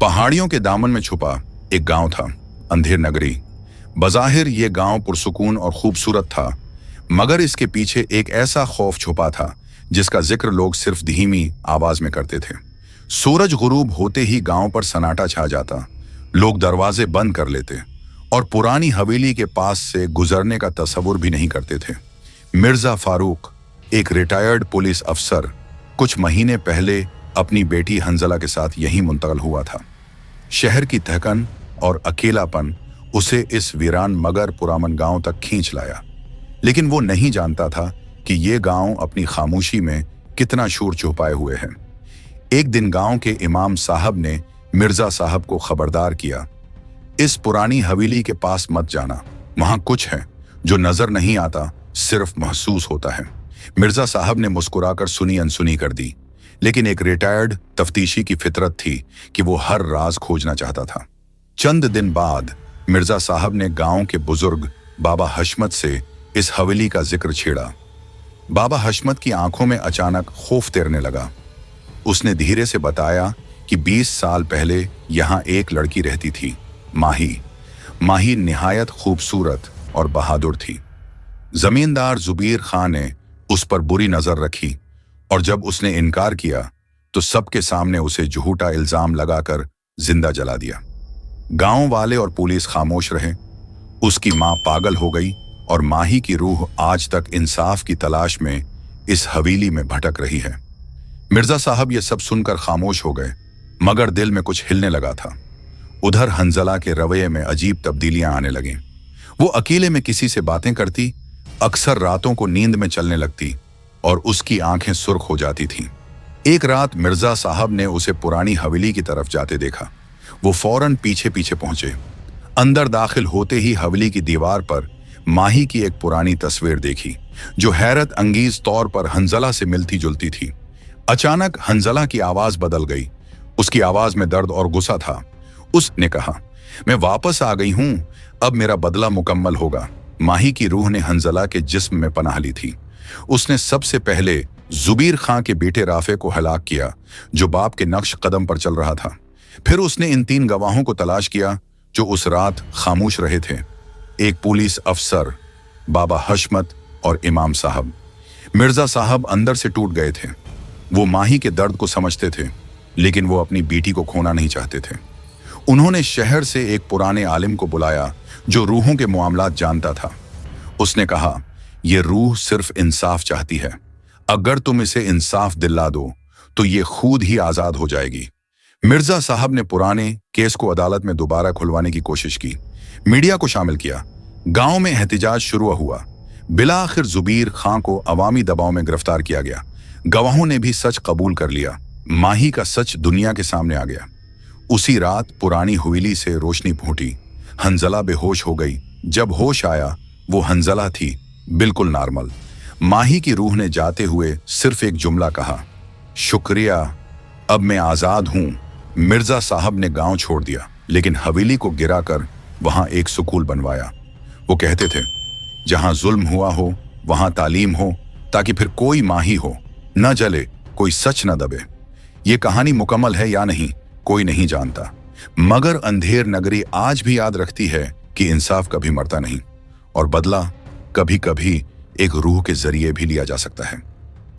पहाड़ियों के दामन में छुपा एक गांव था, अंधेर नगरी। बज़ाहिर ये गांव पुरसुकून और खूबसूरत था, मगर इसके पीछे एक ऐसा खौफ छुपा था जिसका जिक्र लोग सिर्फ धीमी आवाज में करते थे। सूरज गुरूब होते ही गांव पर सन्नाटा छा जाता, लोग दरवाजे बंद कर लेते और पुरानी हवेली के पास से गुजरने का तसव्वुर भी नहीं करते थे। मिर्जा फारूक, एक रिटायर्ड पुलिस अफसर, कुछ महीने पहले अपनी बेटी हंजला के साथ यहीं मुंतकिल हुआ था। शहर की थकन और अकेलापन उसे इस वीरान मगर पुरामन गांव तक खींच लाया, लेकिन वो नहीं जानता था कि ये गांव अपनी खामोशी में कितना शोर छुपाए हुए है। एक दिन गांव के इमाम साहब ने मिर्जा साहब को खबरदार किया, इस पुरानी हवेली के पास मत जाना, वहां कुछ है जो नजर नहीं आता, सिर्फ महसूस होता है। मिर्जा साहब ने मुस्कुराकर सुनी अनसुनी कर दी, लेकिन एक रिटायर्ड तफ्तीशी की फितरत थी कि वो हर राज खोजना चाहता था। चंद दिन बाद मिर्जा साहब ने गांव के बुजुर्ग बाबा हशमत से इस हवेली का जिक्र छेड़ा। बाबा हशमत की आंखों में अचानक खौफ तैरने लगा। उसने धीरे से बताया कि 20 साल पहले यहां एक लड़की रहती थी, माही। माही निहायत खूबसूरत और बहादुर थी। जमींदार जुबीर खान ने उस पर बुरी नजर रखी और जब उसने इनकार किया तो सबके सामने उसे झूठा इल्जाम लगाकर जिंदा जला दिया। गांव वाले और पुलिस खामोश रहे। उसकी मां पागल हो गई और माही की रूह आज तक इंसाफ की तलाश में इस हवेली में भटक रही है। मिर्जा साहब ये सब सुनकर खामोश हो गए, मगर दिल में कुछ हिलने लगा था। उधर हंजला के रवैये में अजीब तब्दीलियां आने लगीं। वो अकेले में किसी से बातें करती, अक्सर रातों को नींद में चलने लगती और उसकी आंखें सुर्ख हो जाती थीं। एक रात मिर्जा साहब ने उसे पुरानी हवेली की तरफ जाते देखा। वो फौरन पीछे पीछे पहुंचे। अंदर दाखिल होते ही हवेली की दीवार पर माही की एक पुरानी तस्वीर देखी, जो हैरत अंगीज तौर पर हंजला से मिलती जुलती थी। अचानक हंजला की आवाज बदल गई। उसकी आवाज में दर्द और गुस्सा था। उसने कहा, मैं वापस आ गई हूं, अब मेरा बदला मुकम्मल होगा। माही की रूह ने हंजला के जिस्म में पनाह ली थी। उसने सबसे पहले जुबीर खां के बेटे राफे को हलाक किया, जो बाप के नक्श कदम पर चल रहा था। फिर उसने इन 3 गवाहों को तलाश किया जो उस रात खामोश रहे थे, एक पुलिस अफसर, बाबा हशमत और इमाम साहब। मिर्जा साहब अंदर से टूट गए थे। वो माही के दर्द को समझते थे, लेकिन वो अपनी बेटी को खोना नहीं चाहते थे। उन्होंने शहर से एक पुराने आलिम को बुलाया जो रूहों के मामलात जानता था। उसने कहा, ये रूह सिर्फ इंसाफ चाहती है, अगर तुम इसे इंसाफ दिला दो तो ये खुद ही आजाद हो जाएगी। मिर्जा साहब ने पुराने केस को अदालत में दोबारा खुलवाने की कोशिश की, मीडिया को शामिल किया। गांव में एहतिजाज शुरू हुआ। बिलाखिर जुबीर खां को अवामी दबाव में गिरफ्तार किया गया। गवाहों ने भी सच कबूल कर लिया। माही का सच दुनिया के सामने आ गया। उसी रात पुरानी हवेली से रोशनी फूटी। हंजला बेहोश हो गई। जब होश आया, वो हंजला थी, बिल्कुल नॉर्मल। माही की रूह ने जाते हुए सिर्फ एक जुमला कहा, शुक्रिया, अब मैं आजाद हूं। मिर्जा साहब ने गांव छोड़ दिया, लेकिन हवेली को गिराकर वहां एक सुकून बनवाया। वो कहते थे, जहां जुल्म हुआ हो वहां तालीम हो, ताकि फिर कोई माही हो न जले, कोई सच न दबे। ये कहानी मुकम्मल है या नहीं, कोई नहीं जानता, मगर अंधेर नगरी आज भी याद रखती है कि इंसाफ कभी मरता नहीं और बदला कभी कभी एक रूह के जरिए भी लिया जा सकता है।